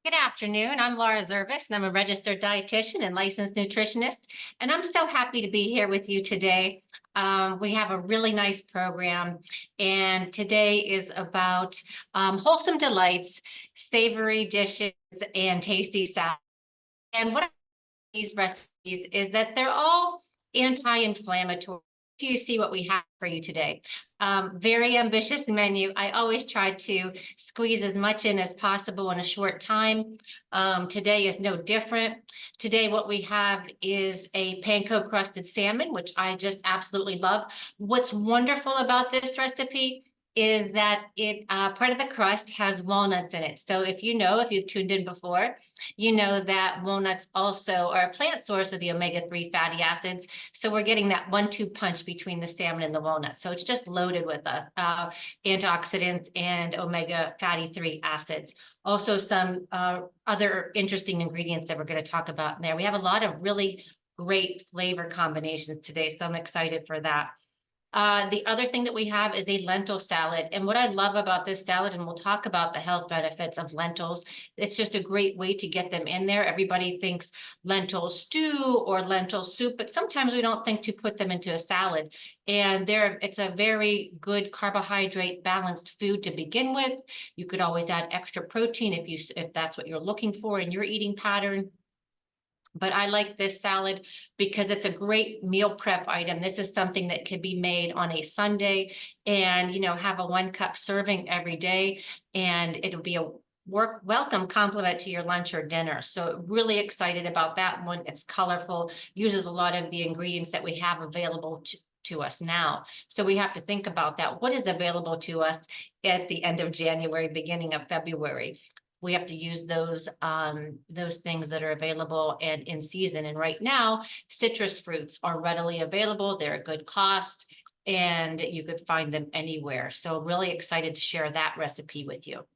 Good afternoon. I'm Laura Zervos, and I'm a registered dietitian and licensed nutritionist. And I'm so happy to be here with you today. We have a really nice program, and today is about Wholesome Delights, savory dishes, and tasty salads. And what these recipes is that they're all anti-inflammatory. You see what we have for you today. Very ambitious menu. I always try to squeeze as much in as possible in a short time. Today is no different. Today what we have is a panko crusted salmon, which I just absolutely love. What's wonderful about this recipe is that it part of the crust has walnuts in it. So if you've tuned in before, you know that walnuts also are a plant source of the omega-3 fatty acids. So we're getting that 1-2 punch between the salmon and the walnut. So it's just loaded with antioxidants and omega fatty 3 acids. Also some other interesting ingredients that we're going to talk about in there. We have a lot of really great flavor combinations today, so I'm excited for that. The other thing that we have is a lentil salad. And what I love about this salad, and we'll talk about the health benefits of lentils, it's just a great way to get them in there. Everybody thinks lentil stew or lentil soup, but sometimes we don't think to put them into a salad. And it's a very good carbohydrate balanced food to begin with. You could always add extra protein if that's what you're looking for in your eating pattern. But I like this salad because it's a great meal prep item. This is something that can be made on a Sunday and, have a 1 cup serving every day. And it'll be a welcome complement to your lunch or dinner. So really excited about that one. It's colorful, uses a lot of the ingredients that we have available to us now. So we have to think about that. What is available to us at the end of January, beginning of February? We have to use those things that are available and in season. And right now, citrus fruits are readily available. They're a good cost, and you could find them anywhere. So really excited to share that recipe with you.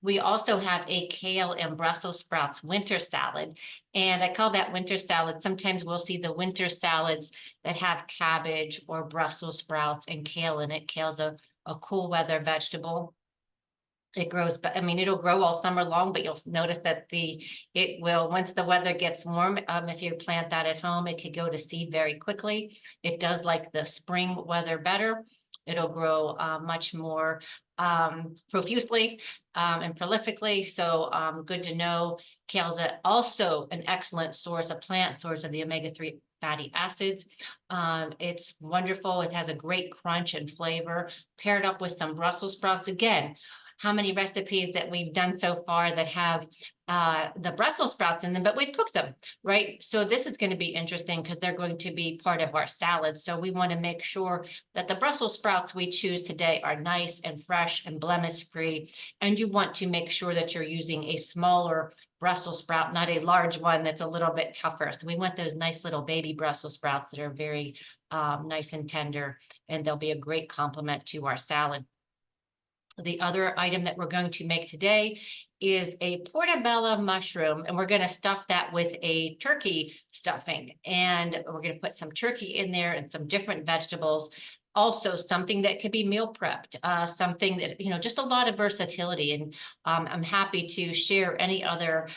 We also have a kale and Brussels sprouts winter salad. And I call that winter salad. Sometimes we'll see the winter salads that have cabbage or Brussels sprouts and kale in it. Kale's a cool weather vegetable. It grows, but I mean, it'll grow all summer long, but you'll notice that it will, once the weather gets warm, if you plant that at home, it could go to seed very quickly. It does like the spring weather better. It'll grow much more profusely and prolifically. So good to know. Kale's also an excellent source, a plant source of the omega-3 fatty acids. It's wonderful. It has a great crunch and flavor paired up with some Brussels sprouts. Again, how many recipes that we've done so far that have the Brussels sprouts in them, but we've cooked them, right? So this is going to be interesting because they're going to be part of our salad. So we want to make sure that the Brussels sprouts we choose today are nice and fresh and blemish-free. And you want to make sure that you're using a smaller Brussels sprout, not a large one that's a little bit tougher. So we want those nice little baby Brussels sprouts that are very nice and tender, and they'll be a great complement to our salad. The other item that we're going to make today is a portabello mushroom, and we're going to stuff that with a turkey stuffing. And we're going to put some turkey in there and some different vegetables. Also something that could be meal prepped, something that, just a lot of versatility. And I'm happy to share any other,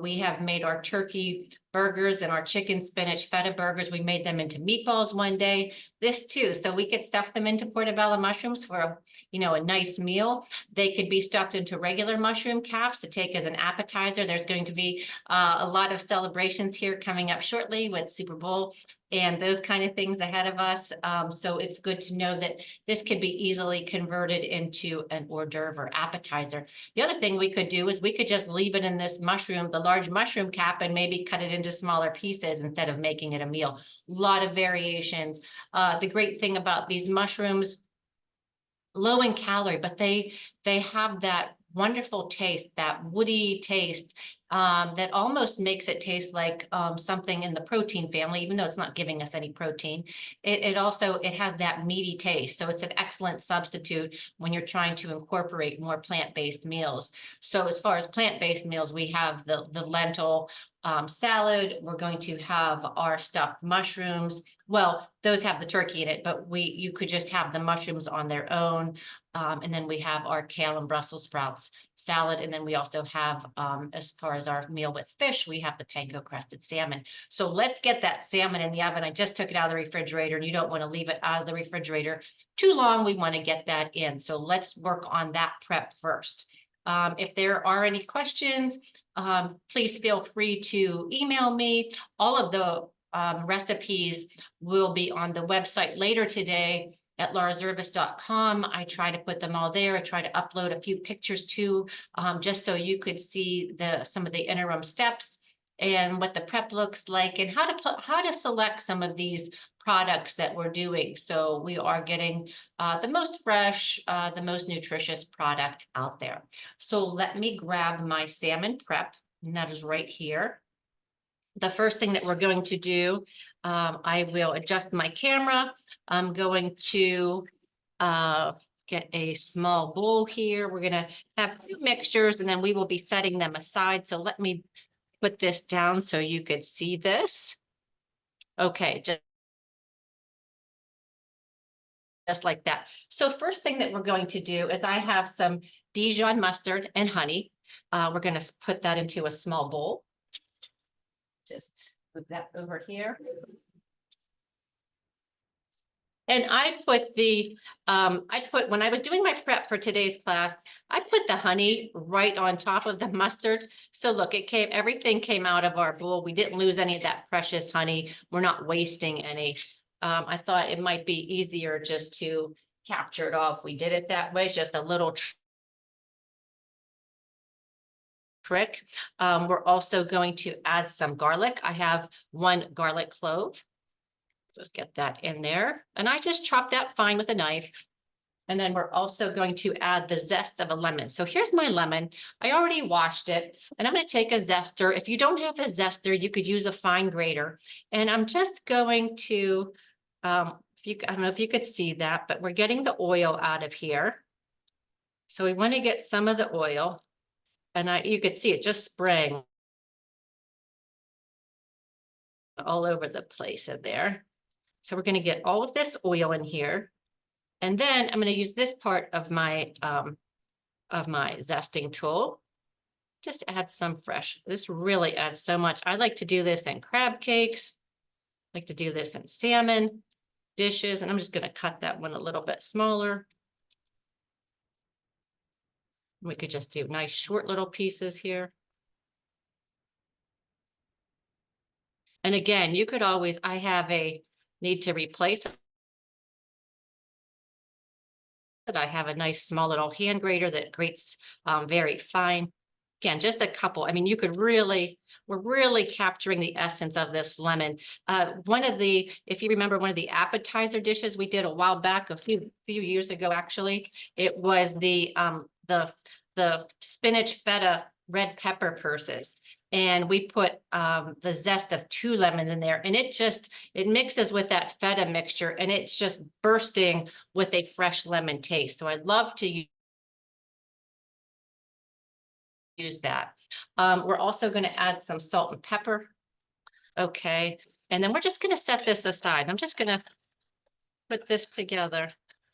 we have made our turkey burgers and our chicken spinach feta burgers. We made them into meatballs one day, this too. So we could stuff them into portabello mushrooms for, a nice meal. They could be stuffed into regular mushroom caps to take as an appetizer. There's going to be a lot of celebrations here coming up shortly with Super Bowl and those kind of things ahead of us. So it's good to know that this could be easily converted into an hors d'oeuvre or appetizer. The other thing we could do is we could just leave it in this mushroom, the large mushroom cap, and maybe cut it into smaller pieces instead of making it a meal. A lot of variations. The great thing about these mushrooms, low in calorie, but they have that wonderful taste, that woody taste, that almost makes it taste like something in the protein family, even though it's not giving us any protein. It also has that meaty taste. So it's an excellent substitute when you're trying to incorporate more plant-based meals. So as far as plant-based meals, we have the lentil salad. We're going to have our stuffed mushrooms. Well, those have the turkey in it, but you could just have the mushrooms on their own. And then we have our kale and Brussels sprouts salad. And then we also have, as far as our meal with fish, we have the panko crusted salmon. So let's get that salmon in the oven. I just took it out of the refrigerator, and you don't want to leave it out of the refrigerator too long. We want to get that in. So let's work on that prep first. If there are any questions, please feel free to email me. All of the recipes will be on the website later today at laurazervos.com. I try to put them all there. I try to upload a few pictures too, just so you could see some of the interim steps and what the prep looks like, and how to select some of these products that we're doing. So we are getting the most fresh, the most nutritious product out there. So let me grab my salmon prep, and that is right here. The first thing that we're going to do, I will adjust my camera. I'm going to get a small bowl here. We're going to have two mixtures, and then we will be setting them aside. So let me put this down so you could see this. Okay, just like that. So first thing that we're going to do is I have some Dijon mustard and honey. We're going to put that into a small bowl. Just move that over here. And I put when I was doing my prep for today's class, I put the honey right on top of the mustard. So look, everything came out of our bowl. We didn't lose any of that precious honey. We're not wasting any. I thought it might be easier just to capture it all if we did it that way. Just a little trick. We're also going to add some garlic. I have 1 garlic clove. Just get that in there. And I just chop that fine with a knife. And then we're also going to add the zest of a lemon. So here's my lemon. I already washed it, and I'm going to take a zester. If you don't have a zester, you could use a fine grater. And I'm just going to, I don't know if you could see that, but we're getting the oil out of here. So we want to get some of the oil. And you could see it just spraying all over the place in there. So we're going to get all of this oil in here. And then I'm going to use this part of my zesting tool. Just add some fresh. This really adds so much. I like to do this in crab cakes. I like to do this in salmon dishes. And I'm just going to cut that one a little bit smaller. We could just do nice short little pieces here. And again, you could always, I have a need to replace it. I have a nice small little hand grater that grates very fine. Again, just a couple. I mean, we're really capturing the essence of this lemon. If you remember, one of the appetizer dishes we did a while back, a few years ago, actually, it was the spinach feta red pepper purses. And we put the zest of 2 lemons in there, and it mixes with that feta mixture, and it's just bursting with a fresh lemon taste. So I'd love to use that. We're also going to add some salt and pepper. Okay. And then we're just going to set this aside. I'm just going to put this together.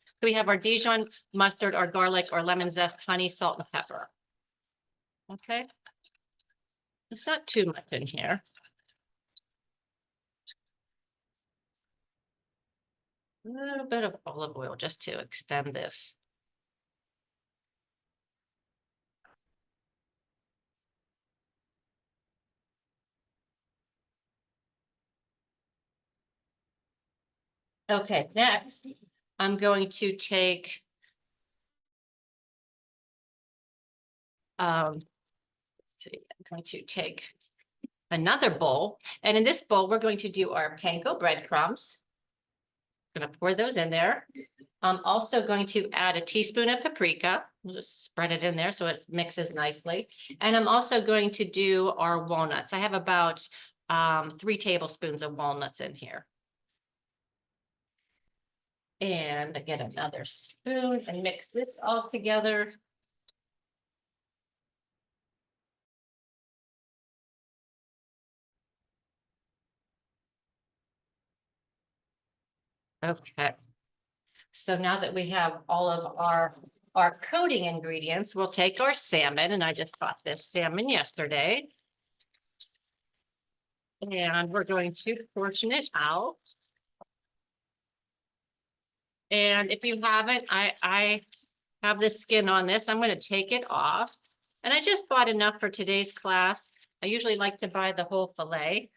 So we have our Dijon mustard, our garlic, our lemon zest, honey, salt, and pepper. Okay. It's not too much in here. A little bit of olive oil just to extend this. Okay, next, I'm going to take I'm going to take another bowl, and in this bowl, we're going to do our panko breadcrumbs. I'm going to pour those in there. I'm also going to add a teaspoon of paprika. We'll just spread it in there so it mixes nicely. And I'm also going to do our walnuts. I have about 3 tablespoons of walnuts in here. And I get another spoon and mix this all together. Okay. So now that we have all of our coating ingredients, we'll take our salmon, and I just bought this salmon yesterday. And we're going to portion it out. And if you haven't, I have the skin on this. I'm going to take it off. And I just bought enough for today's class. I usually like to buy the whole fillet.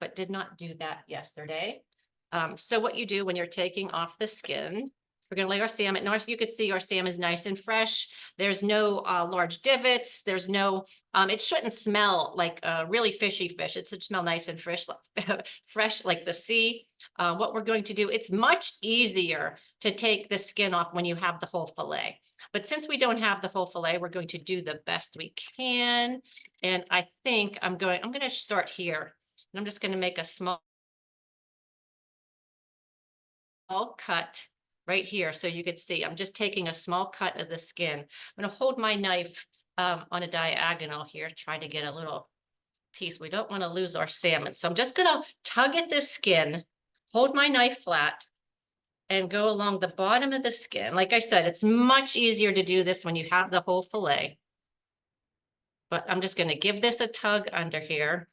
But did not do that yesterday. So what you do when you're taking off the skin, we're going to lay our salmon. Now, as you can see, our salmon is nice and fresh. There's no large divots. There's no, it shouldn't smell like a really fishy fish. It should smell nice and fresh, fresh like the sea. What we're going to do, it's much easier to take the skin off when you have the whole fillet. But since we don't have the whole fillet, we're going to do the best we can. And I think I'm going to start here. And I'm just going to make a small cut right here so you can see. I'm just taking a small cut of the skin. I'm going to hold my knife on a diagonal here, try to get a little piece. We don't want to lose our salmon. So I'm just going to tug at the skin, hold my knife flat, and go along the bottom of the skin. Like I said, it's much easier to do this when you have the whole fillet. But I'm just going to give this a tug under here.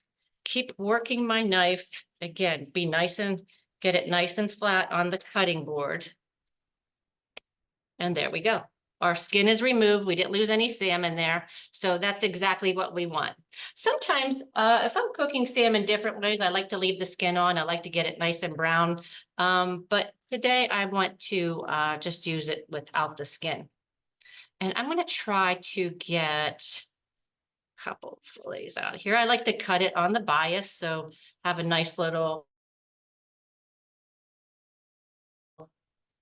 Keep working my knife. Again, be nice and get it nice and flat on the cutting board. And there we go. Our skin is removed. We didn't lose any salmon there. So that's exactly what we want. Sometimes if I'm cooking salmon different ways, I like to leave the skin on. I like to get it nice and brown. But today I want to just use it without the skin. And I'm going to try to get couple fillets out here. I like to cut it on the bias, so have a nice little,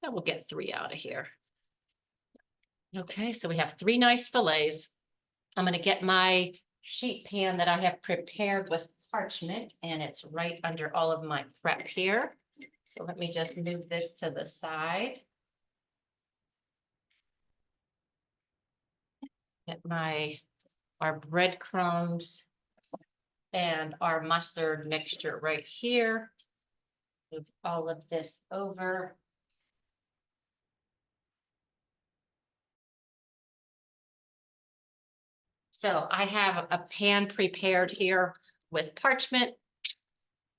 we'll get 3 out of here. Okay, so we have 3 nice fillets. I'm going to get my sheet pan that I have prepared with parchment, and it's right under all of my prep here. So let me just move this to the side. Get our breadcrumbs and our mustard mixture right here. Move all of this over. So I have a pan prepared here with parchment.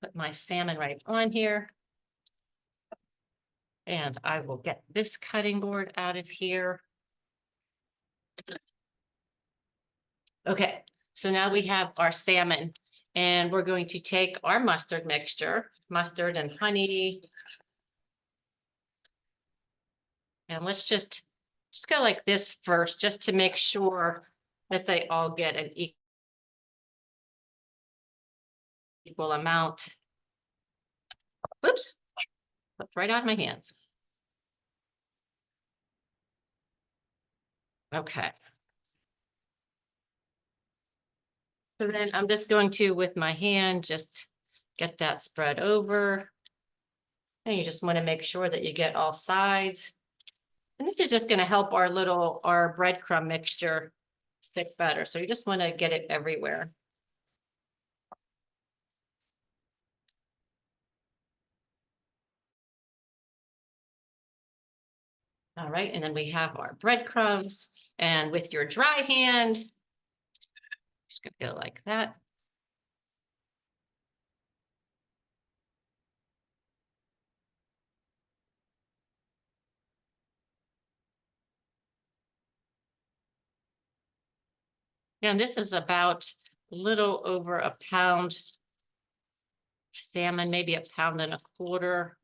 Put my salmon right on here. And I will get this cutting board out of here. Okay, so now we have our salmon, and we're going to take our mustard mixture, mustard and honey. And let's just go like this first, just to make sure that they all get an equal amount. Oops, slipped right out of my hands. Okay. So then I'm just going to, with my hand, just get that spread over. And you just want to make sure that you get all sides. And this is just going to help our breadcrumb mixture stick better. So you just want to get it everywhere. All right, and then we have our breadcrumbs, and with your dry hand, just gonna go like that. And this is about a little over a pound salmon, maybe a pound and a quarter.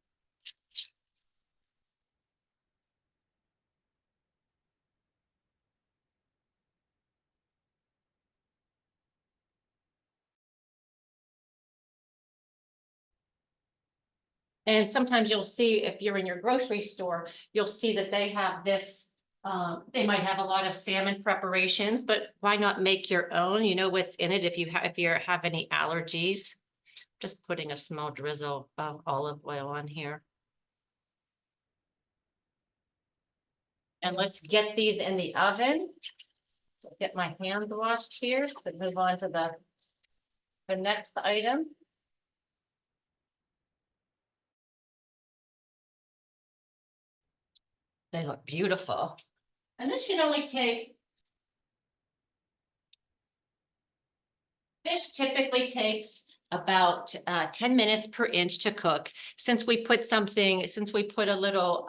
And sometimes you'll see, if you're in your grocery store, you'll see that they have this, they might have a lot of salmon preparations, but why not make your own? You know what's in it if you have any allergies. Just putting a small drizzle of olive oil on here. And let's get these in the oven. Get my hands washed here, so move on to the next item. They look beautiful. And this should only take, fish typically takes about 10 minutes per inch to cook. Since we put a little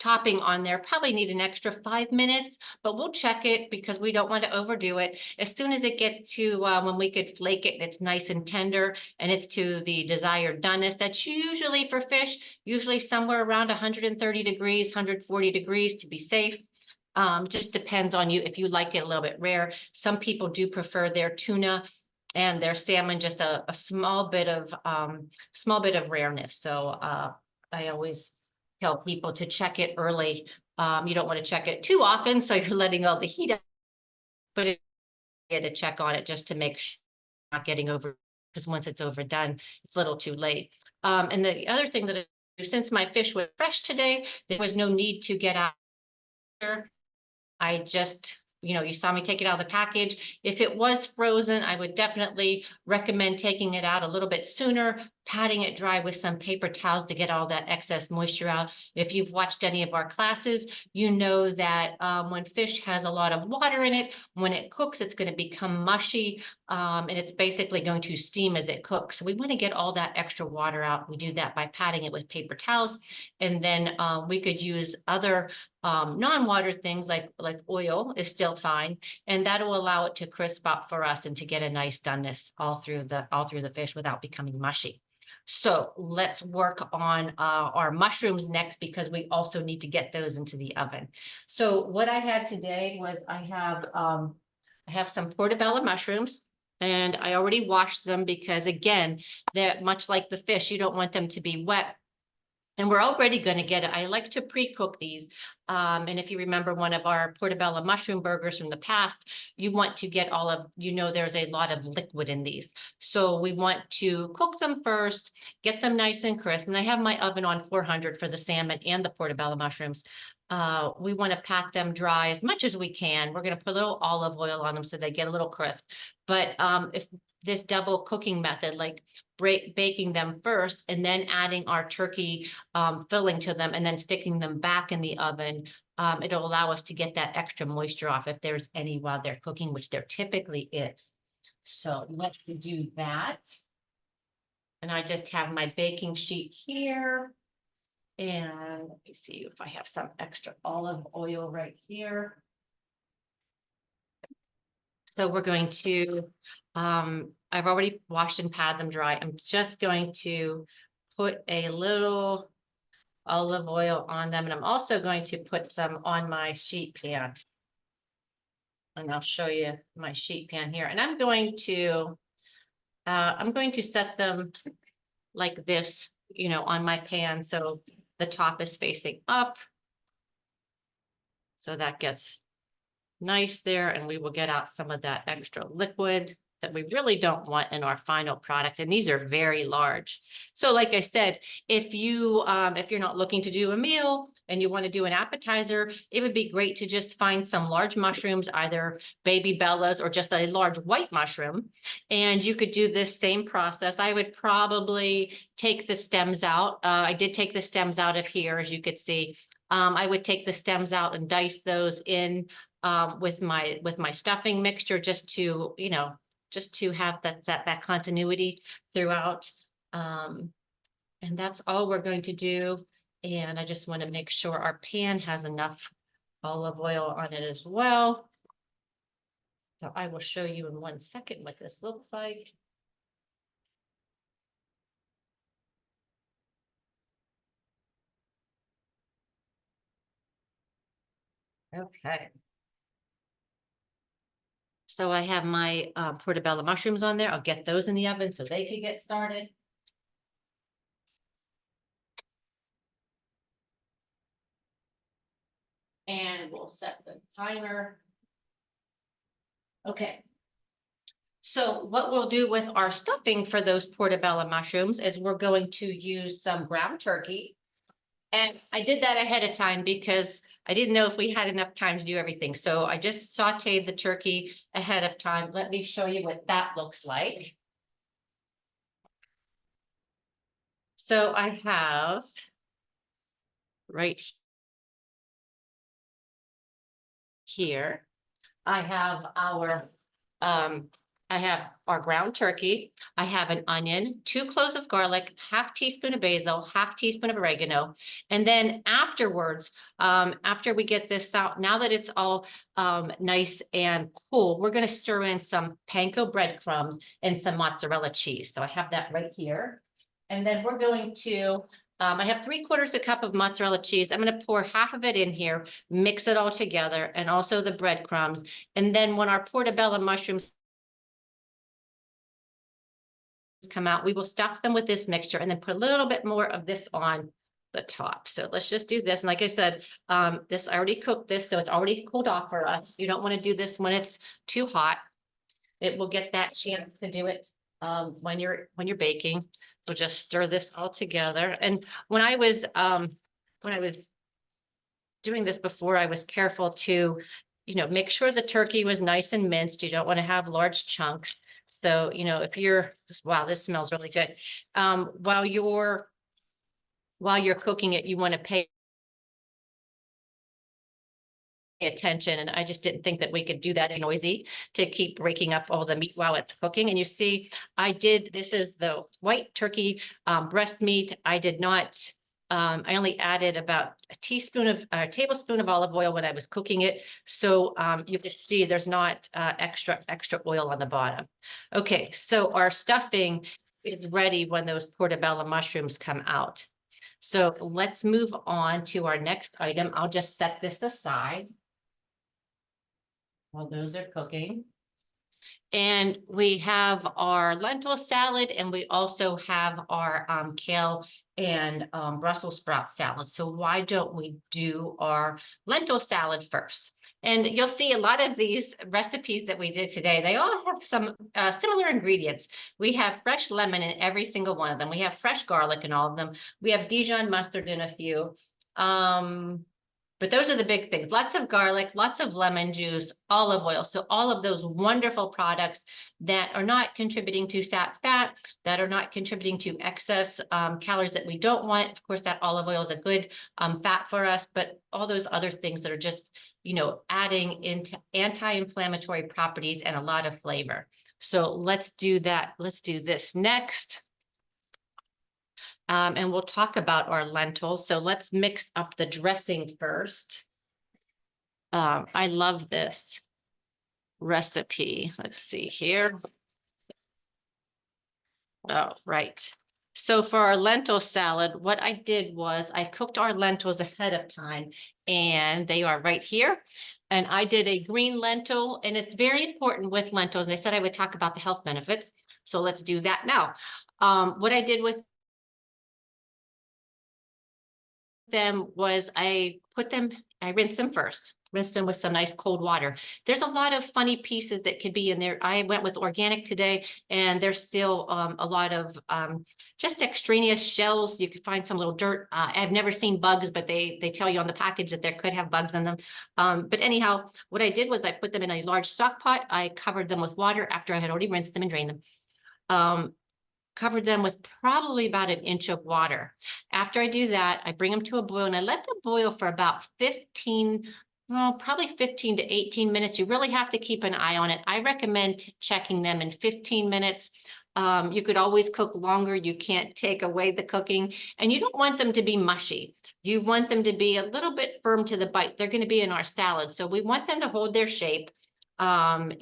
topping on there, probably need an extra 5 minutes, but we'll check it because we don't want to overdo it. As soon as it gets to when we could flake it, it's nice and tender and it's to the desired doneness. That's usually for fish, usually somewhere around 130 degrees, 140 degrees to be safe. Just depends on you if you like it a little bit rare. Some people do prefer their tuna and their salmon just a small bit of rareness. So I always tell people to check it early. You don't want to check it too often, so you're letting all the heat out, but you get to check on it just to make sure you're not getting over, because once it's overdone, it's a little too late. And the other thing that I do, since my fish was fresh today, there was no need to get out. I just, you saw me take it out of the package. If it was frozen, I would definitely recommend taking it out a little bit sooner, patting it dry with some paper towels to get all that excess moisture out. If you've watched any of our classes, you know that when fish has a lot of water in it, when it cooks, it's going to become mushy, and it's basically going to steam as it cooks. So we want to get all that extra water out. We do that by patting it with paper towels, and then we could use other non-water things like oil is still fine, and that will allow it to crisp up for us and to get a nice doneness all through the fish without becoming mushy. So let's work on our mushrooms next, because we also need to get those into the oven. So what I had today was I have some portabello mushrooms, and I already washed them because, again, they're much like the fish. You don't want them to be wet. And we're already going to get it. I like to pre-cook these. And if you remember one of our portabello mushroom burgers from the past, you want to get there's a lot of liquid in these. So we want to cook them first, get them nice and crisp. And I have my oven on 400 for the salmon and the portabello mushrooms. We want to pat them dry as much as we can. We're going to put a little olive oil on them so they get a little crisp. But if this double cooking method, like baking them first and then adding our turkey filling to them and then sticking them back in the oven, it'll allow us to get that extra moisture off if there's any while they're cooking, which there typically is. So let's do that. And I just have my baking sheet here. And let me see if I have some extra olive oil right here. So we're going to, I've already washed and patted them dry. I'm just going to put a little olive oil on them. And I'm also going to put some on my sheet pan. And I'll show you my sheet pan here. And I'm going to set them like this, on my pan. So the top is facing up. So that gets nice there, and we will get out some of that extra liquid that we really don't want in our final product. And these are very large. So like I said, if you're not looking to do a meal and you want to do an appetizer, it would be great to just find some large mushrooms, either baby bellas or just a large white mushroom. And you could do this same process. I would probably take the stems out. I did take the stems out of here, as you could see. I would take the stems out and dice those in with my stuffing mixture, just to have that continuity throughout. And that's all we're going to do. And I just want to make sure our pan has enough olive oil on it as well. So I will show you in 1 second what this looks like. Okay. So I have my portabello mushrooms on there. I'll get those in the oven so they can get started. will set the timer. Okay. So what we'll do with our stuffing for those portabello mushrooms is we're going to use some ground turkey. And I did that ahead of time because I didn't know if we had enough time to do everything. So I just sauteed the turkey ahead of time. Let me show you what that looks like. So I have right here, I have our ground turkey. I have an onion, 2 cloves of garlic, half teaspoon of basil, half teaspoon of oregano. And then afterwards, after we get this out, now that it's all nice and cool, we're going to stir in some panko breadcrumbs and some mozzarella cheese. So I have that right here. And then we're going to, I have 3/4 a cup of mozzarella cheese. I'm going to pour half of it in here, mix it all together, and also the breadcrumbs. And then when our portabello mushrooms come out, we will stuff them with this mixture and then put a little bit more of this on the top. So let's just do this. And like I said, I already cooked this, so it's already cooled off for us. You don't want to do this when it's too hot. It will get that chance to do it when you're baking. So just stir this all together. And when I was doing this before, I was careful to, make sure the turkey was nice and minced. You don't want to have large chunks. So, if you're just, wow, this smells really good. While you're cooking it, you want to pay attention. And I just didn't think that we could do that noisy to keep breaking up all the meat while it's cooking. And you see, this is the white turkey breast meat. I did not, I only added about a tablespoon of olive oil when I was cooking it. So you can see there's not extra oil on the bottom. Okay, so our stuffing is ready when those portabello mushrooms come out. So let's move on to our next item. I'll just set this aside while those are cooking. And we have our lentil salad, and we also have our kale and Brussels sprout salad. So why don't we do our lentil salad first? And you'll see a lot of these recipes that we did today, they all have some similar ingredients. We have fresh lemon in every single one of them. We have fresh garlic in all of them. We have Dijon mustard in a few. But those are the big things. Lots of garlic, lots of lemon juice, olive oil. So all of those wonderful products that are not contributing to fat, that are not contributing to excess calories that we don't want. Of course, that olive oil is a good fat for us, but all those other things that are just, adding into anti-inflammatory properties and a lot of flavor. So let's do that. Let's do this next. And we'll talk about our lentils. So let's mix up the dressing first. I love this recipe. Let's see here. Oh, right. So for our lentil salad, what I did was I cooked our lentils ahead of time, and they are right here. And I did a green lentil, and it's very important with lentils. I said I would talk about the health benefits. So let's do that now. What I did with them was I rinsed them first, rinsed them with some nice cold water. There's a lot of funny pieces that could be in there. I went with organic today, and there's still a lot of just extraneous shells. You could find some little dirt. I've never seen bugs, but they tell you on the package that there could have bugs in them. But anyhow, what I did was I put them in a large stock pot. I covered them with water after I had already rinsed them and drained them. Covered them with probably about 1 inch of water. After I do that, I bring them to a boil, and I let them boil for about probably 15 to 18 minutes. You really have to keep an eye on it. I recommend checking them in 15 minutes. You could always cook longer. You can't take away the cooking, and you don't want them to be mushy. You want them to be a little bit firm to the bite. They're going to be in our salad, so we want them to hold their shape. And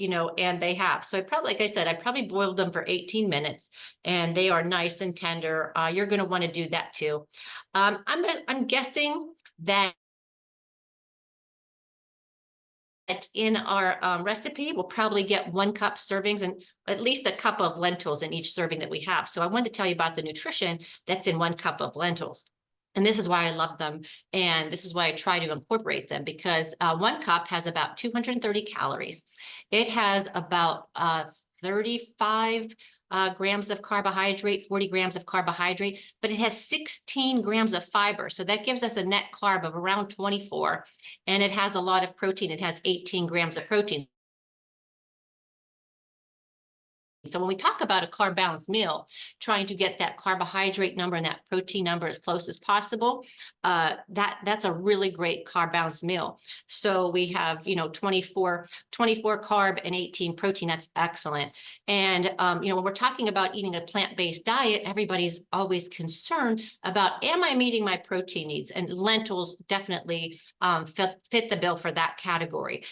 they have. So like I said, I probably boiled them for 18 minutes, and they are nice and tender. You're going to want to do that too. I'm guessing that in our recipe, we'll probably get 1 cup servings and at least a cup of lentils in each serving that we have. So I wanted to tell you about the nutrition that's in 1 cup of lentils. And this is why I love them. And this is why I try to incorporate them, because 1 cup has about 230 calories. It has about 35 grams of carbohydrate, 40 grams of carbohydrate, but it has 16 grams of fiber. So that gives us a net carb of around 24. And it has a lot of protein. It has 18 grams of protein. So when we talk about a carb balanced meal, trying to get that carbohydrate number and that protein number as close as possible, that's a really great carb balanced meal. So we have, 24 carb and 18 protein. That's excellent. And, when we're talking about eating a plant-based diet, everybody's always concerned about, am I meeting my protein needs? And lentils definitely fit the bill for that category.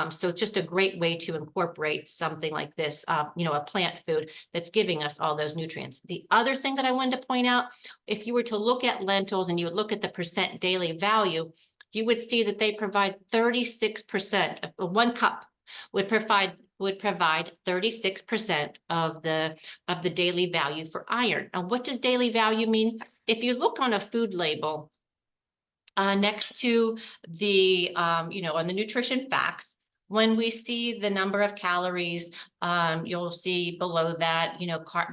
So it's just a great way to incorporate something like this, a plant food that's giving us all those nutrients. The other thing that I wanted to point out, if you were to look at lentils and you would look at the percent daily value, you would see that they provide 36%. 1 cup would provide 36% of the daily value for iron. Now, what does daily value mean? If you look on a food label, next to the, on the nutrition facts, when we see the number of calories, you'll see below that,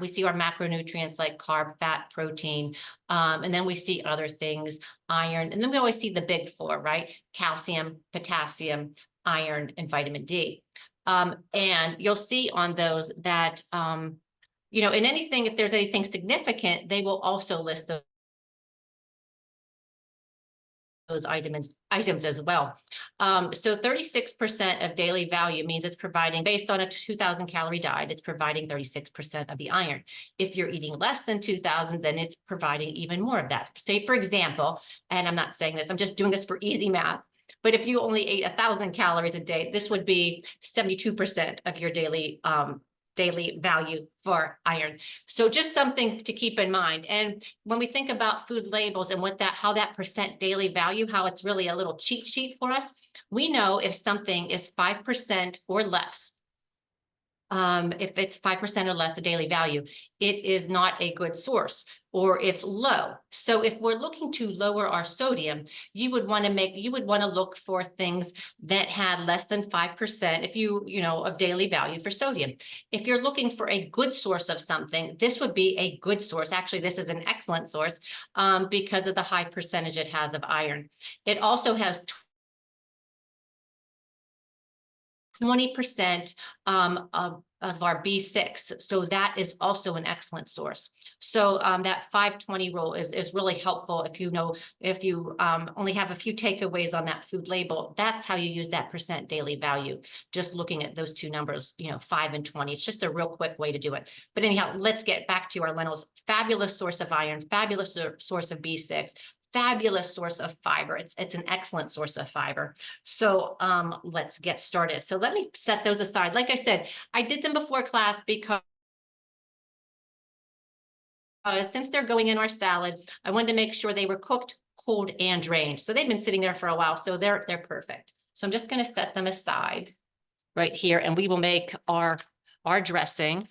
we see our macronutrients like carb, fat, protein, and then we see other things, iron, and then we always see the big four, right? Calcium, potassium, iron, and vitamin D. And you'll see on those that, in anything, if there's anything significant, they will also list those items as well. So 36% of daily value means it's providing, based on a 2,000 calorie diet, it's providing 36% of the iron. If you're eating less than 2,000, then it's providing even more of that. Say, for example, and I'm not saying this, I'm just doing this for easy math, but if you only ate 1,000 calories a day, this would be 72% of your daily value for iron. So just something to keep in mind. And when we think about food labels and how that percent daily value, how it's really a little cheat sheet for us, we know if something is 5% or less, if it's 5% or less of daily value, it is not a good source, or it's low. So if we're looking to lower our sodium, you would want to look for things that had less than 5% of daily value for sodium. If you're looking for a good source of something, this would be a good source. Actually, this is an excellent source because of the high percentage it has of iron. It also has 20% of our B6. So that is also an excellent source. So that 520 rule is really helpful if you only have a few takeaways on that food label. That's how you use that percent daily value. Just looking at those two numbers, 5 and 20. It's just a real quick way to do it. But anyhow, let's get back to our lentils. Fabulous source of iron, fabulous source of B6. Fabulous source of fiber. It's an excellent source of fiber. So let's get started. So let me set those aside. Like I said, I did them before class because since they're going in our salad, I wanted to make sure they were cooked, cooled, and drained. So they've been sitting there for a while, so they're perfect. So I'm just going to set them aside right here, and we will make our dressing.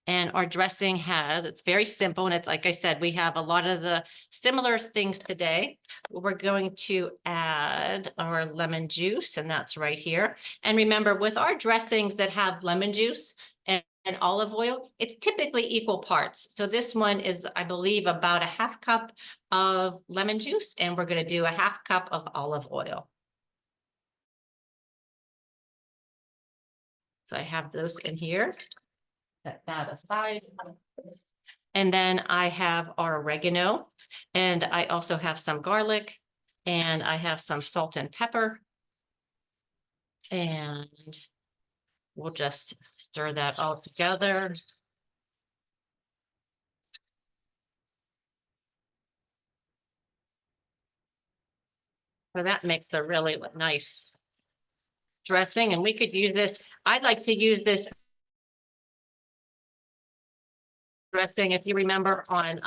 And our dressing it's very simple. And it's like I said, we have a lot of the similar things today. We're going to add our lemon juice, and that's right here. And remember, with our dressings that have lemon juice and olive oil, it's typically equal parts. So this one is, I believe, about a 1/2 cup of lemon juice, and we're going to do a 1/2 cup of olive oil. So I have those in here. Set that aside. And then I have our oregano, and I also have some garlic, and I have some salt and pepper. And we'll just stir that all together. So that makes a really nice dressing, and we could use this. I'd like to use this dressing, if you remember, on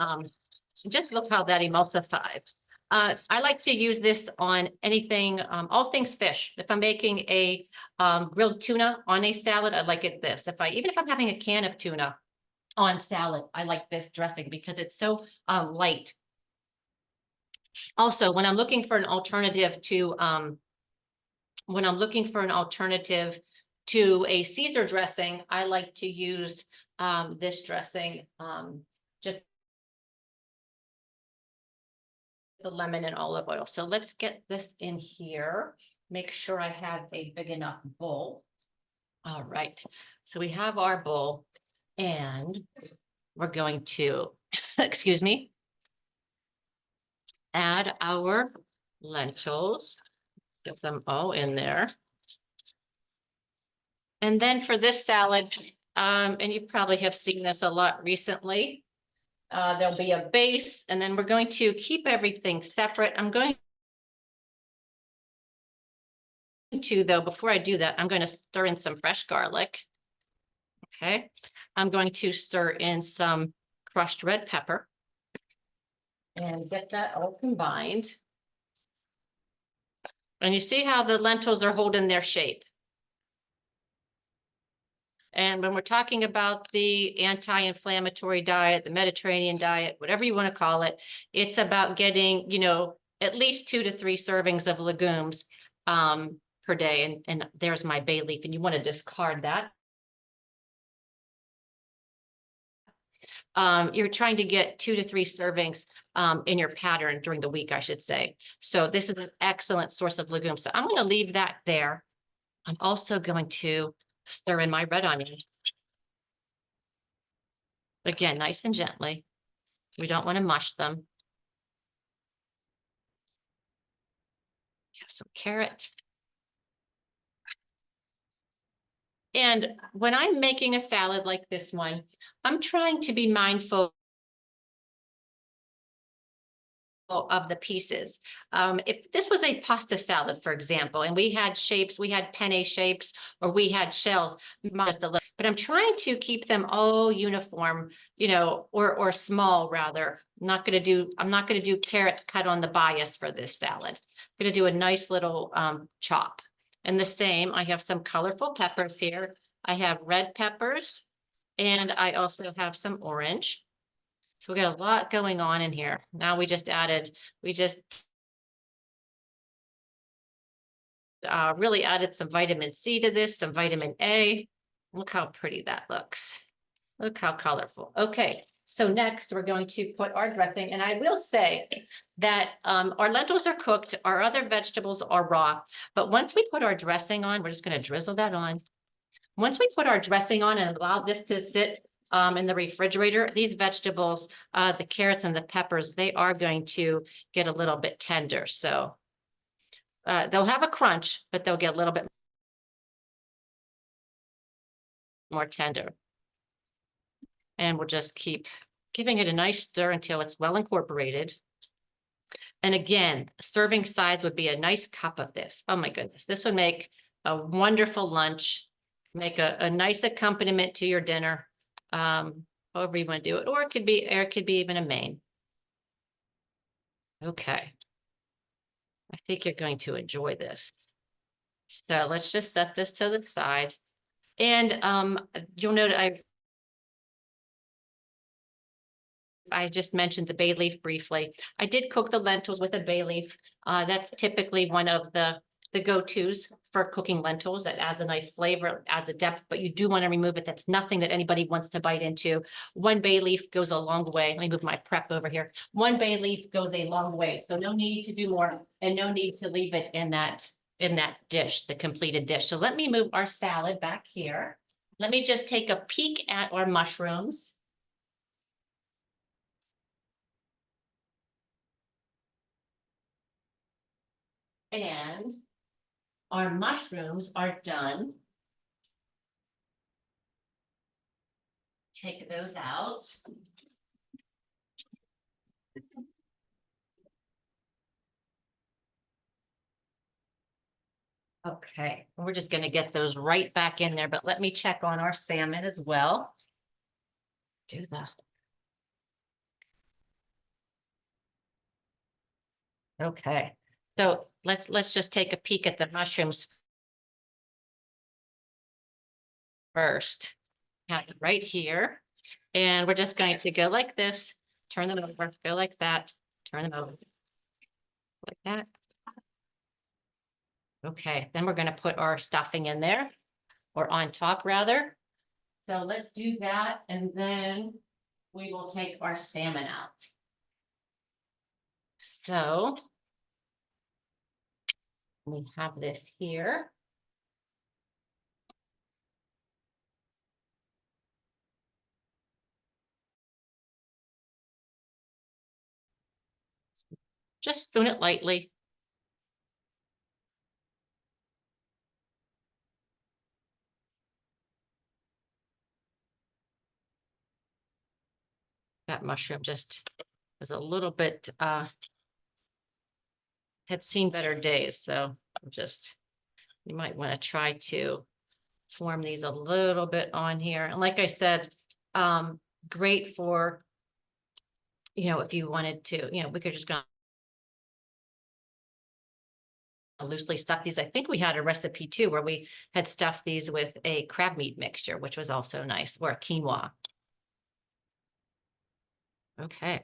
just look how that emulsifies. I like to use this on anything, all things fish. If I'm making a grilled tuna on a salad, I like it this. Even if I'm having a can of tuna on salad, I like this dressing because it's so light. Also, when I'm looking for an alternative to a Caesar dressing, I like to use this dressing, just the lemon and olive oil. So let's get this in here. Make sure I have a big enough bowl. All right, so we have our bowl and we're going to, excuse me, add our lentils, get them all in there. And then for this salad, and you probably have seen this a lot recently, there'll be a base, and then we're going to keep everything separate. I'm going to, though, before I do that, I'm going to stir in some fresh garlic. Okay, I'm going to stir in some crushed red pepper and get that all combined. And you see how the lentils are holding their shape. And when we're talking about the anti-inflammatory diet, the Mediterranean diet, whatever you want to call it, it's about getting, at least 2 to 3 servings of legumes per day. And there's my bay leaf, and you want to discard that. You're trying to get 2 to 3 servings in your pattern during the week, I should say. So this is an excellent source of legumes. So I'm going to leave that there. I'm also going to stir in my red onion. Again, nice and gently. We don't want to mush them. Have some carrot. And when I'm making a salad like this one, I'm trying to be mindful of the pieces. If this was a pasta salad, for example, and we had shapes, we had penne shapes, or we had shells, just a little, but I'm trying to keep them all uniform, or small rather. I'm not going to do carrots cut on the bias for this salad. I'm going to do a nice little chop. And the same, I have some colorful peppers here. I have red peppers, and I also have some orange. So we got a lot going on in here. Now we just really added some vitamin C to this, some vitamin A. Look how pretty that looks. Look how colorful. Okay, so next we're going to put our dressing. And I will say that our lentils are cooked, our other vegetables are raw. But once we put our dressing on, we're just going to drizzle that on. Once we put our dressing on and allow this to sit in the refrigerator, these vegetables, the carrots and the peppers, they are going to get a little bit tender. So they'll have a crunch, but they'll get a little bit more tender. And we'll just keep giving it a nice stir until it's well incorporated. And again, serving size would be a nice cup of this. Oh my goodness, this would make a wonderful lunch, make a nice accompaniment to your dinner. However you want to do it, or it could be even a main. Okay. I think you're going to enjoy this. So let's just set this to the side. And you'll note I just mentioned the bay leaf briefly. I did cook the lentils with a bay leaf. That's typically one of the go-tos for cooking lentils. That adds a nice flavor, adds a depth, but you do want to remove it. That's nothing that anybody wants to bite into. 1 bay leaf goes a long way. Let me move my prep over here. 1 bay leaf goes a long way. So no need to do more, and no need to leave it in that dish, the completed dish. So let me move our salad back here. Let me just take a peek at our mushrooms. And our mushrooms are done. Take those out. Okay, we're just going to get those right back in there, but let me check on our salmon as well. Do that. Okay, so let's just take a peek at the mushrooms first. Have it right here, and we're just going to go like this, turn them over, go like that, turn them over. like that. Okay, then we're going to put our stuffing in there, or on top rather. So let's do that, and then we will take our salmon out. So we have this here. Just spoon it lightly. That mushroom just was a little bit, had seen better days. So just, you might want to try to form these a little bit on here. And like I said, great for, if you wanted to, we could just go loosely stuff these. I think we had a recipe too, where we had stuffed these with a crab meat mixture, which was also nice, or a quinoa. Okay.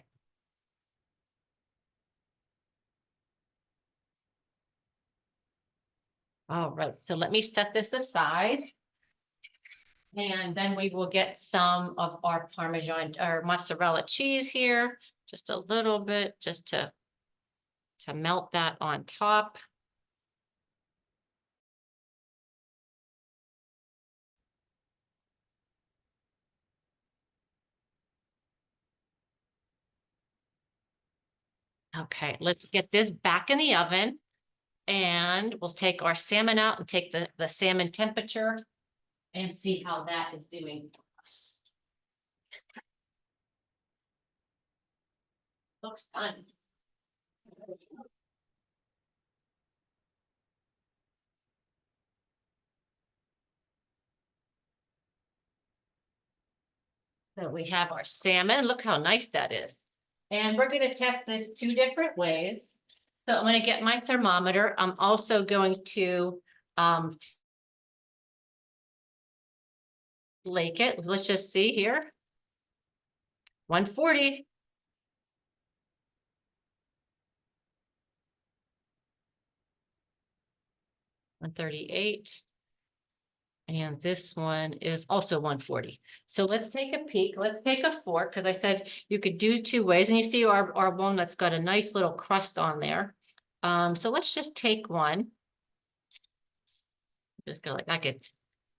All right, so let me set this aside. And then we will get some of our Parmesan or mozzarella cheese here, just a little bit, just to melt that on top. Okay, let's get this back in the oven, and we'll take our salmon out and take the salmon temperature and see how that is doing for us. Looks fun. So we have our salmon. Look how nice that is. And we're going to test this 2 different ways. So I'm going to get my thermometer. I'm also going to flake it. Let's just see here. 140. $138. And this one is also 140. So let's take a peek. Let's take a fork, because I said you could do 2 ways. And you see our walnut's got a nice little crust on there. So let's just take one. Just go like that, get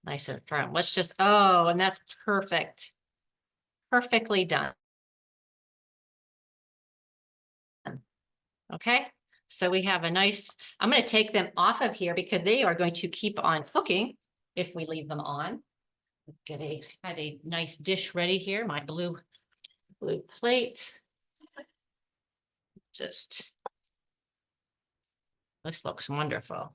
nice and firm. Let's just, oh, and that's perfect. Perfectly done. Okay, so we have a nice, I'm going to take them off of here because they are going to keep on cooking if we leave them on. Had a nice dish ready here, my blue plate. Just, this looks wonderful.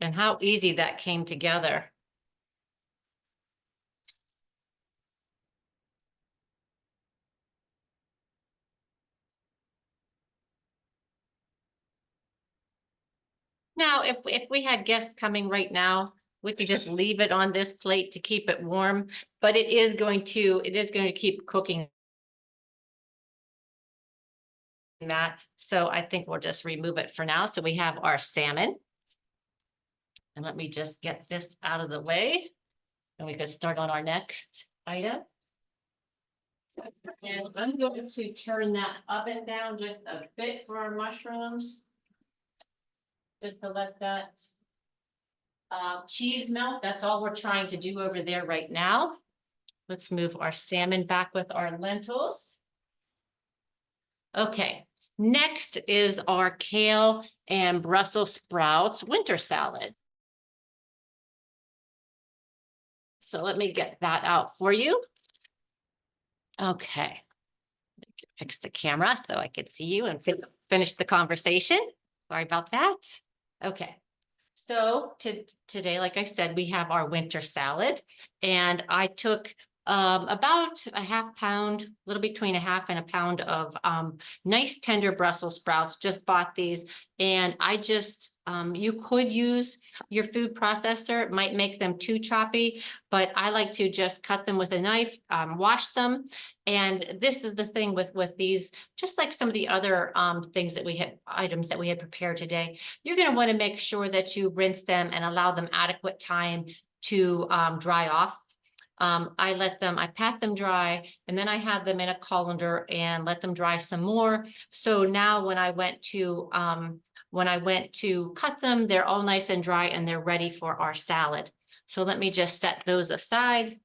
And how easy that came together. Now, if we had guests coming right now, we could just leave it on this plate to keep it warm, but it is going to keep cooking that. So I think we'll just remove it for now. So we have our salmon. And let me just get this out of the way, and we could start on our next item. And I'm going to turn that oven down just a bit for our mushrooms, just to let that cheese melt. That's all we're trying to do over there right now. Let's move our salmon back with our lentils. Okay, next is our kale and Brussels sprouts winter salad. So let me get that out for you. Okay, fix the camera so I could see you and finish the conversation. Sorry about that. Okay, so today, like I said, we have our winter salad, and I took About a half pound, a little between a half and a pound of nice tender Brussels sprouts. Just bought these, and I just you could use your food processor. It might make them too choppy, but I like to just cut them with a knife, wash them. And this is the thing with these, just like some of the other things that we had, items that we had prepared today, you're going to want to make sure that you rinse them and allow them adequate time to dry off. I pat them dry, and then I had them in a colander and let them dry some more. So now when I went to cut them, they're all nice and dry and they're ready for our salad. So let me just set those aside.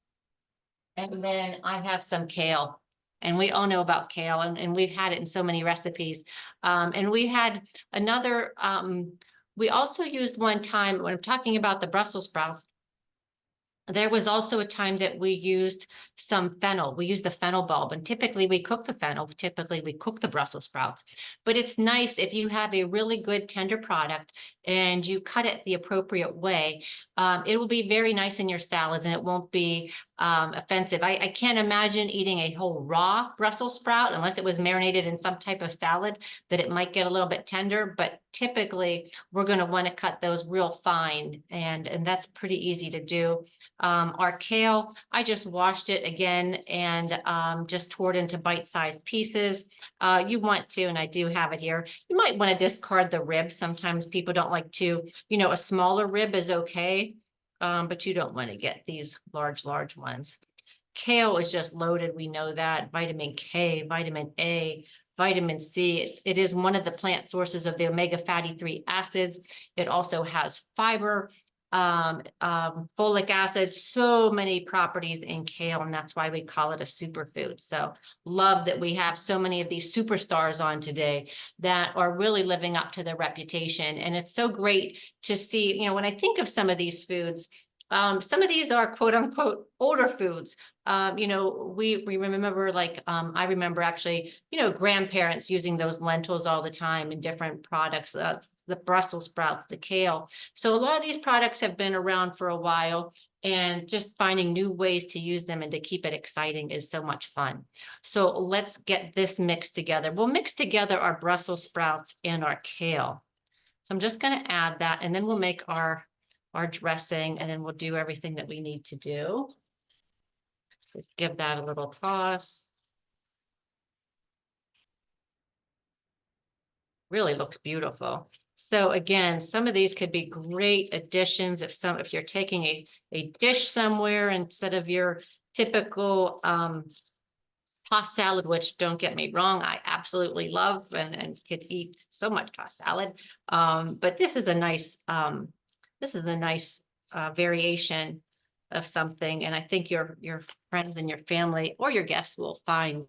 And then I have some kale. And we all know about kale, and we've had it in so many recipes. And we had another, we also used one time when I'm talking about the Brussels sprouts. There was also a time that we used some fennel. We used the fennel bulb, and typically we cook the fennel. Typically we cook the Brussels sprouts, but it's nice if you have a really good tender product and you cut it the appropriate way. It will be very nice in your salads, and it won't be offensive. I can't imagine eating a whole raw Brussels sprout unless it was marinated in some type of salad, that it might get a little bit tender, but typically we're going to want to cut those real fine, and that's pretty easy to do. Our kale, I just washed it again and just tore it into bite-sized pieces. You want to, and I do have it here, you might want to discard the rib. Sometimes people don't like to, a smaller rib is okay, but you don't want to get these large ones. Kale is just loaded, we know that. Vitamin K, vitamin A, vitamin C. It is one of the plant sources of the omega fatty 3 acids. It also has fiber, folic acid, so many properties in kale, and that's why we call it a superfood. So love that we have so many of these superstars on today that are really living up to their reputation. And it's so great to see, when I think of some of these foods, some of these are quote unquote older foods. We remember, like, I remember actually, grandparents using those lentils all the time in different products, the Brussels sprouts, the kale. So a lot of these products have been around for a while, and just finding new ways to use them and to keep it exciting is so much fun. So let's get this mixed together. We'll mix together our Brussels sprouts and our kale. So I'm just going to add that, and then we'll make our dressing, and then we'll do everything that we need to do. Just give that a little toss. Really looks beautiful. So again, some of these could be great additions if you're taking a dish somewhere instead of your typical tossed salad, which, don't get me wrong, I absolutely love and could eat so much tossed salad. But this is a nice variation of something, and I think your friends and your family or your guests will find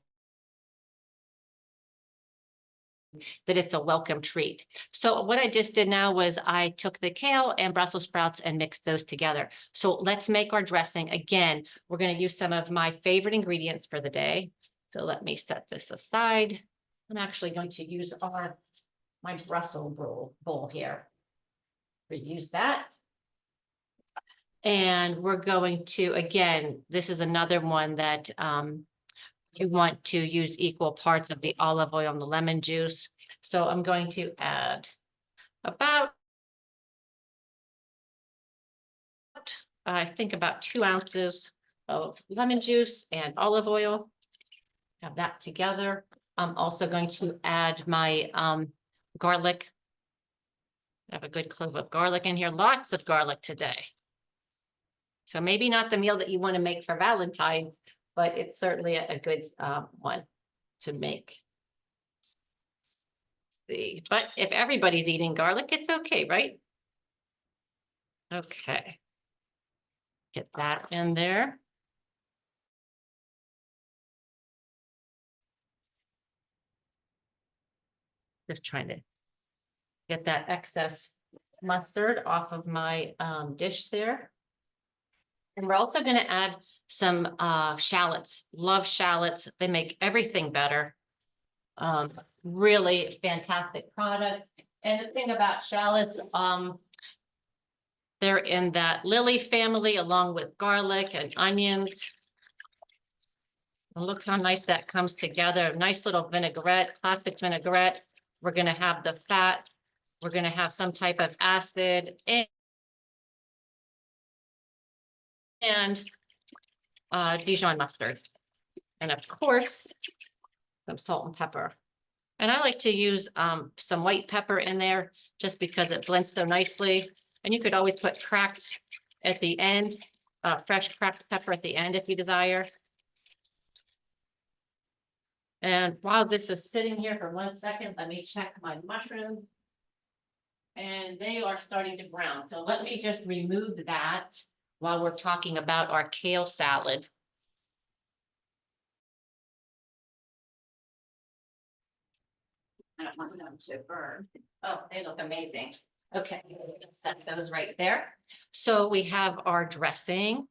that it's a welcome treat. So what I just did now was I took the kale and Brussels sprouts and mixed those together. So let's make our dressing. Again, we're going to use some of my favorite ingredients for the day. So let me set this aside. I'm actually going to use my Brussels bowl here. Reuse that. And we're going to, again, this is another one that you want to use equal parts of the olive oil and the lemon juice. So I'm going to add about, I think about 2 ounces of lemon juice and olive oil. Have that together. I'm also going to add my garlic. I have a good clove of garlic in here, lots of garlic today. So maybe not the meal that you want to make for Valentine's, but it's certainly a good one to make. Let's see, but if everybody's eating garlic, it's okay, right? Okay. Get that in there. Just trying to get that excess mustard off of my dish there. And we're also going to add some shallots. Love shallots. They make everything better. Really fantastic product. And the thing about shallots, they're in that lily family along with garlic and onions. And look how nice that comes together. Nice little vinaigrette, classic vinaigrette. We're gonna have the fat. We're gonna have some type of acid and Dijon mustard. And of course, some salt and pepper. And I like to use some white pepper in there just because it blends so nicely. And you could always put cracked at the end, fresh cracked pepper at the end if you desire. And while this is sitting here for 1 second, let me check my mushrooms. And they are starting to brown. So let me just remove that while we're talking about our kale salad. I don't want them to burn. Oh, they look amazing. Okay, let's set those right there. So we have our dressing.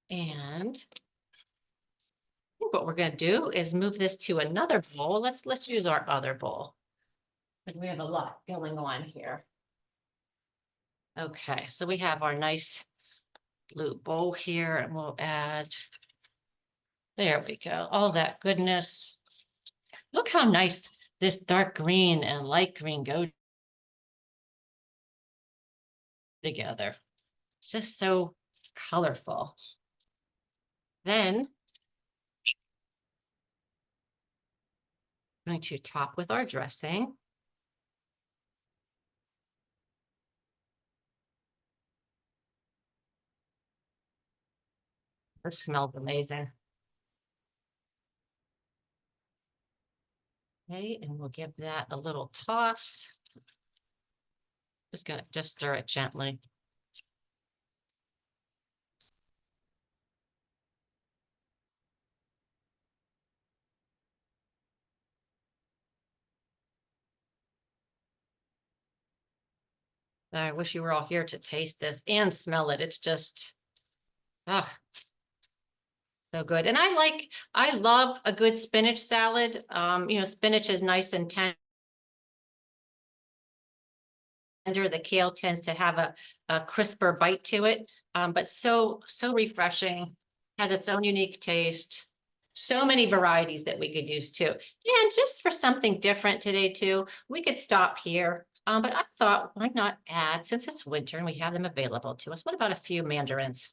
And I think what we're going to do is move this to another bowl. Let's use our other bowl. But we have a lot going on here. Okay, so we have our nice blue bowl here, and we'll add, there we go, all that goodness. Look how nice this dark green and light green go together. It's just so colorful. Then I'm going to top with our dressing. This smells amazing. Okay, and we'll give that a little toss. Just gonna stir it gently. I wish you were all here to taste this and smell it. It's just, ah, so good. And I love a good spinach salad. Spinach is nice and tender. The kale tends to have a crisper bite to it, but so refreshing, has its own unique taste. So many varieties that we could use too. And just for something different today too, we could stop here. But I thought, why not add, since it's winter and we have them available to us, what about a few mandarins?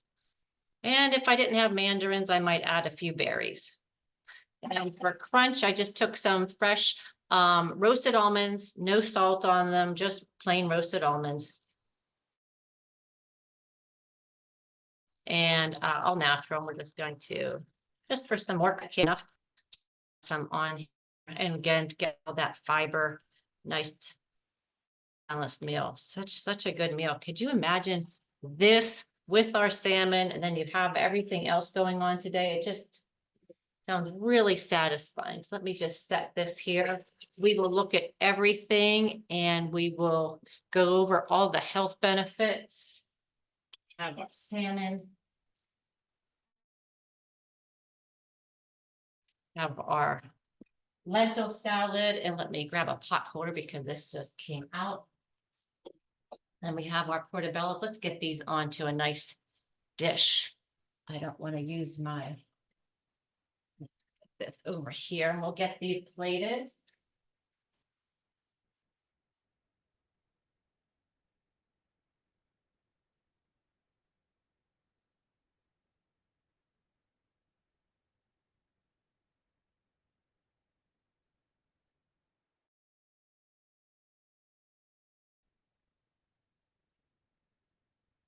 And if I didn't have mandarins, I might add a few berries. And for crunch, I just took some fresh roasted almonds, no salt on them, just plain roasted almonds. And all natural. We're just going to, just for some more enough, some on here. And again, to get all that fiber, nice balanced meal. Such a good meal. Could you imagine this with our salmon, and then you have everything else going on today? It just sounds really satisfying. So let me just set this here. We will look at everything and we will go over all the health benefits. Have our salmon. Have our lentil salad, and let me grab a pot holder because this just came out. And we have our portabellos. Let's get these onto a nice dish. I don't want to use this over here, and we'll get these plated.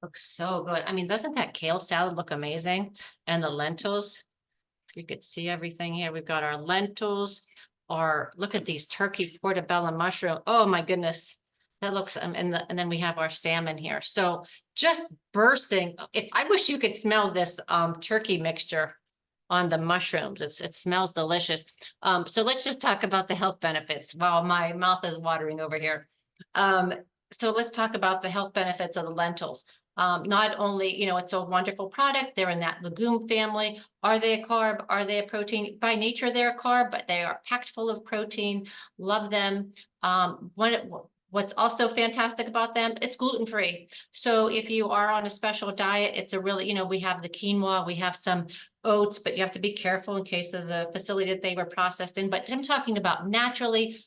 Looks so good. I mean, doesn't that kale salad look amazing? And the lentils, you could see everything here. We've got our lentils, look at these turkey portabello mushroom. Oh my goodness. That looks, and then we have our salmon here. So just bursting. I wish you could smell this turkey mixture on the mushrooms. It smells delicious. So let's just talk about the health benefits while my mouth is watering over here. So let's talk about the health benefits of the lentils. Not only, it's a wonderful product, they're in that legume family. Are they a carb? Are they a protein? By nature, they're a carb, but they are packed full of protein. Love them. What's also fantastic about them, it's gluten-free. So if you are on a special diet, it's a really, we have the quinoa, we have some oats, but you have to be careful in case of the facility that they were processed in. But I'm talking about naturally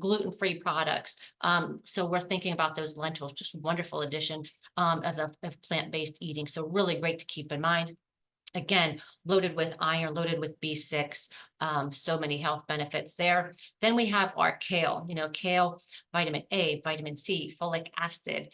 gluten-free products. So we're thinking about those lentils, just wonderful addition of plant-based eating. So really great to keep in mind. Again, loaded with iron, loaded with B6, so many health benefits there. Then we have our kale, kale, vitamin A, vitamin C, folic acid.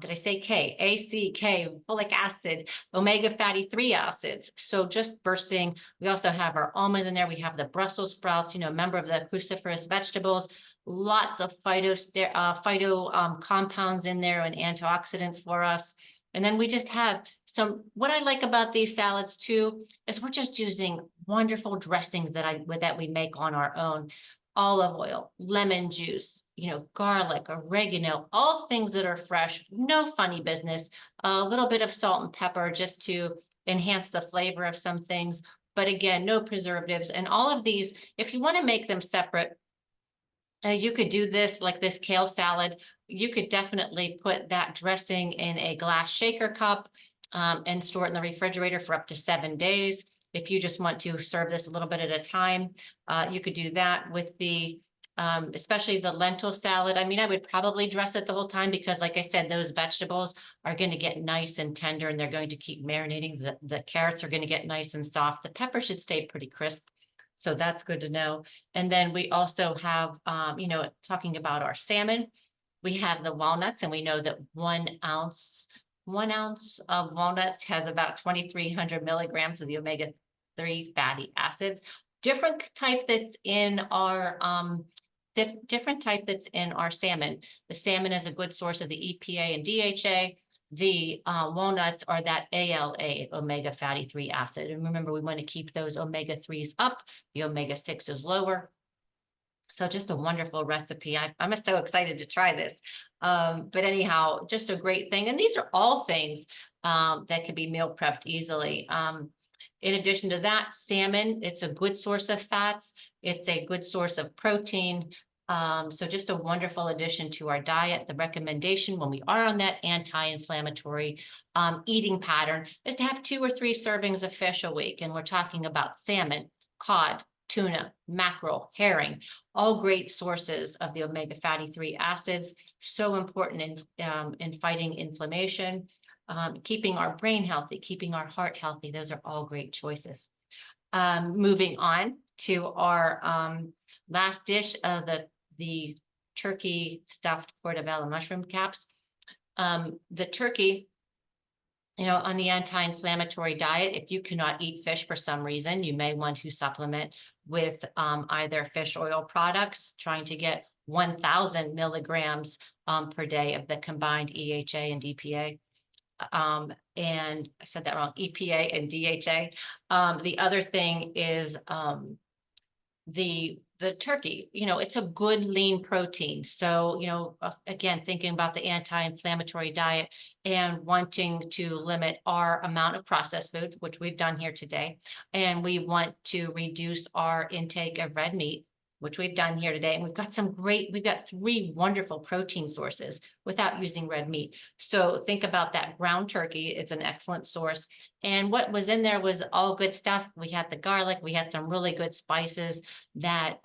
Did I say K? A, C, K, folic acid, omega fatty 3 acids. So just bursting. We also have our almonds in there. We have the Brussels sprouts, member of the cruciferous vegetables. Lots of phyto compounds in there and antioxidants for us. And then we just have what I like about these salads too, is we're just using wonderful dressings that we make on our own. Olive oil, lemon juice, garlic, oregano, all things that are fresh, no funny business, a little bit of salt and pepper just to enhance the flavor of some things. But again, no preservatives. And all of these, if you want to make them separate, you could do this like this kale salad. You could definitely put that dressing in a glass shaker cup and store it in the refrigerator for up to 7 days. If you just want to serve this a little bit at a time, you could do that with especially the lentil salad. I mean, I would probably dress it the whole time because, like I said, those vegetables are going to get nice and tender and they're going to keep marinating. The carrots are going to get nice and soft. The pepper should stay pretty crisp. So that's good to know. And then we also have, talking about our salmon, we have the walnuts, and we know that 1 ounce of walnuts has about 2,300 milligrams of the omega-3 fatty acids. Different type that's in our salmon. The salmon is a good source of the EPA and DHA. The walnuts are that ALA, omega fatty 3 acid. And remember, we want to keep those omega 3s up. The omega 6 is lower. So just a wonderful recipe. I'm so excited to try this. But anyhow, just a great thing. And these are all things that can be meal prepped easily. In addition to that, salmon, it's a good source of fats. It's a good source of protein. So just a wonderful addition to our diet. The recommendation when we are on that anti-inflammatory eating pattern is to have 2 or 3 servings of fish a week. And we're talking about salmon, cod, tuna, mackerel, herring, all great sources of the omega fatty 3 acids. So important in fighting inflammation, keeping our brain healthy, keeping our heart healthy. Those are all great choices. Moving on to our last dish, the turkey stuffed portabello mushroom caps. The turkey, on the anti-inflammatory diet, if you cannot eat fish for some reason, you may want to supplement with either fish oil products, trying to get 1,000 milligrams per day of the combined EHA and DPA. And I said that wrong, EPA and DHA. The other thing is the turkey, it's a good lean protein. So, again, thinking about the anti-inflammatory diet and wanting to limit our amount of processed food, which we've done here today. And we want to reduce our intake of red meat, which we've done here today. And we've got 3 wonderful protein sources without using red meat. So think about that ground turkey. It's an excellent source. And what was in there was all good stuff. We had the garlic. We had some really good spices that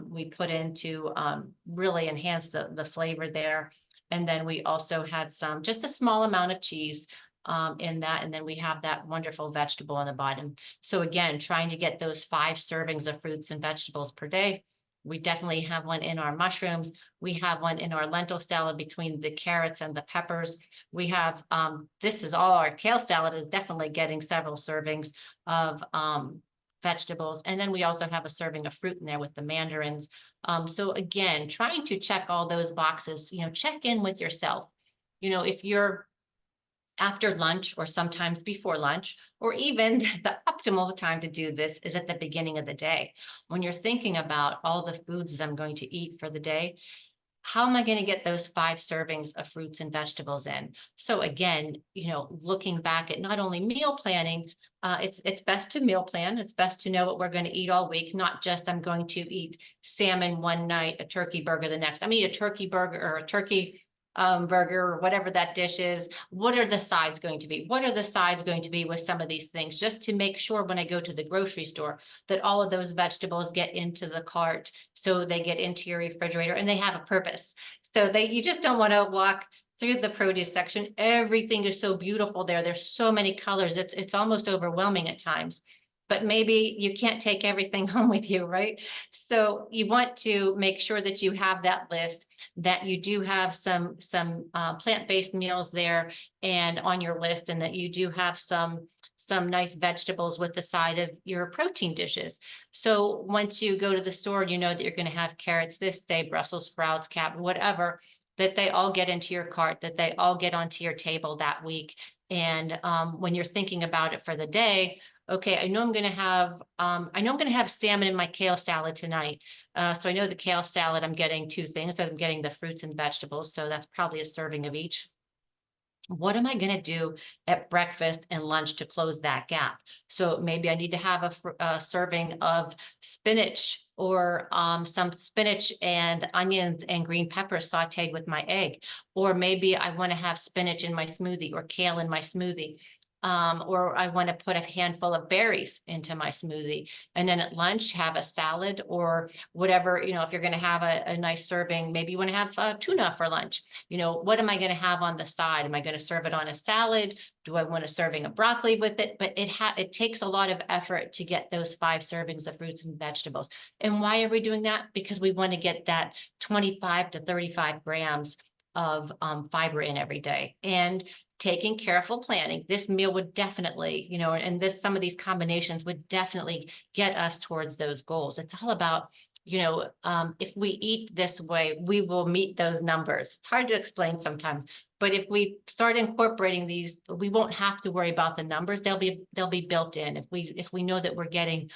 we put in to really enhance the flavor there. And then we also had just a small amount of cheese in that. And then we have that wonderful vegetable on the bottom. So again, trying to get those 5 servings of fruits and vegetables per day. We definitely have one in our mushrooms. We have one in our lentil salad between the carrots and the peppers. We have, this is all our kale salad is definitely getting several servings of vegetables. And then we also have a serving of fruit in there with the mandarins. So again, trying to check all those boxes, check in with yourself. If you're after lunch or sometimes before lunch, or even the optimal time to do this is at the beginning of the day. When you're thinking about all the foods I'm going to eat for the day, how am I going to get those 5 servings of fruits and vegetables in? So again, looking back at not only meal planning, it's best to meal plan. It's best to know what we're going to eat all week, not just I'm going to eat salmon one night, a turkey burger the next. I'm eat a turkey burger or a turkey burger or whatever that dish is. What are the sides going to be? What are the sides going to be with some of these things? Just to make sure when I go to the grocery store that all of those vegetables get into the cart, so they get into your refrigerator and they have a purpose. So you just don't want to walk through the produce section. Everything is so beautiful there. There's so many colors. It's almost overwhelming at times. But maybe you can't take everything home with you, right? So you want to make sure that you have that list, that you do have some plant-based meals there and on your list, and that you do have some nice vegetables with the side of your protein dishes. So once you go to the store, you know that you're going to have carrots this day, Brussels sprouts, cap, whatever, that they all get into your cart, that they all get onto your table that week. And when you're thinking about it for the day, okay, I know I'm going to have salmon in my kale salad tonight. So I know the kale salad, I'm getting 2 things. I'm getting the fruits and vegetables. So that's probably a serving of each. What am I going to do at breakfast and lunch to close that gap? So maybe I need to have a serving of spinach, or some spinach and onions and green peppers sauteed with my egg. Or maybe I want to have spinach in my smoothie or kale in my smoothie. Or I want to put a handful of berries into my smoothie. And then at lunch, have a salad or whatever, if you're going to have a nice serving, maybe you want to have tuna for lunch. What am I going to have on the side? Am I going to serve it on a salad? Do I want a serving of broccoli with it? But it takes a lot of effort to get those 5 servings of fruits and vegetables. And why are we doing that? Because we want to get that 25 to 35 grams of fiber in every day. And taking careful planning, this meal would definitely, and some of these combinations would definitely get us towards those goals. It's all about, if we eat this way, we will meet those numbers. It's hard to explain sometimes, but if we start incorporating these, we won't have to worry about the numbers. They'll be built in. If we know that we're getting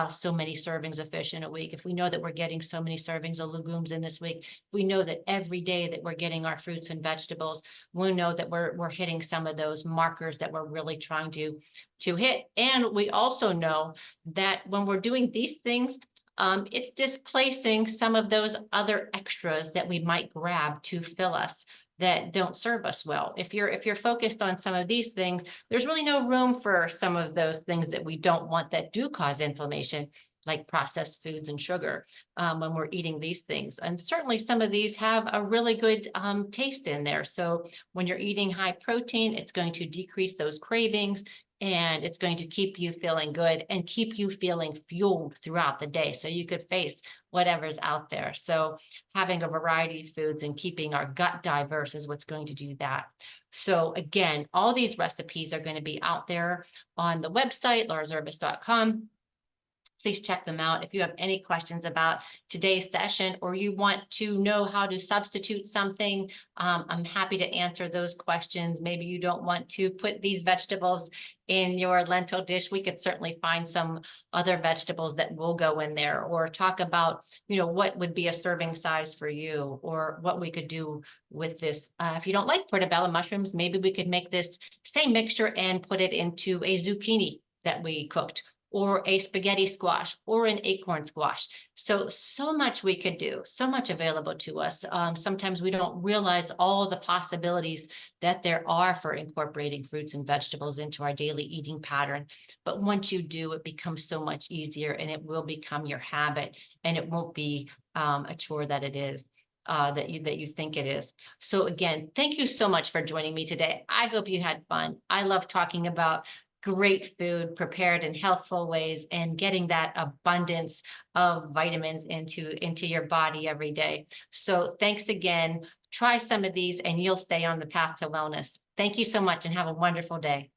so many servings of fish in a week, if we know that we're getting so many servings of legumes in this week, we know that every day that we're getting our fruits and vegetables, we know that we're hitting some of those markers that we're really trying to hit. And we also know that when we're doing these things, it's displacing some of those other extras that we might grab to fill us that don't serve us well. If you're focused on some of these things, there's really no room for some of those things that we don't want, that do cause inflammation, like processed foods and sugar, when we're eating these things. And certainly some of these have a really good taste in there. So when you're eating high protein, it's going to decrease those cravings, and it's going to keep you feeling good and keep you feeling fueled throughout the day, so you could face whatever's out there. So having a variety of foods and keeping our gut diverse is what's going to do that. So again, all these recipes are going to be out there on the website, laurazervos.com. Please check them out. If you have any questions about today's session, or you want to know how to substitute something, I'm happy to answer those questions. Maybe you don't want to put these vegetables in your lentil dish. We could certainly find some other vegetables that will go in there, or talk about, what would be a serving size for you, or what we could do with this. If you don't like portabello mushrooms, maybe we could make this same mixture and put it into a zucchini that we cooked, or a spaghetti squash, or an acorn squash. So much we could do, so much available to us. Sometimes we don't realize all the possibilities that there are for incorporating fruits and vegetables into our daily eating pattern. But once you do, it becomes so much easier, and it will become your habit, and it won't be a chore that it is. That you think it is. So again, thank you so much for joining me today. I hope you had fun. I love talking about great food prepared in healthful ways, and getting that abundance of vitamins into your body every day. So thanks again. Try some of these and you'll stay on the path to wellness. Thank you so much, and have a wonderful day.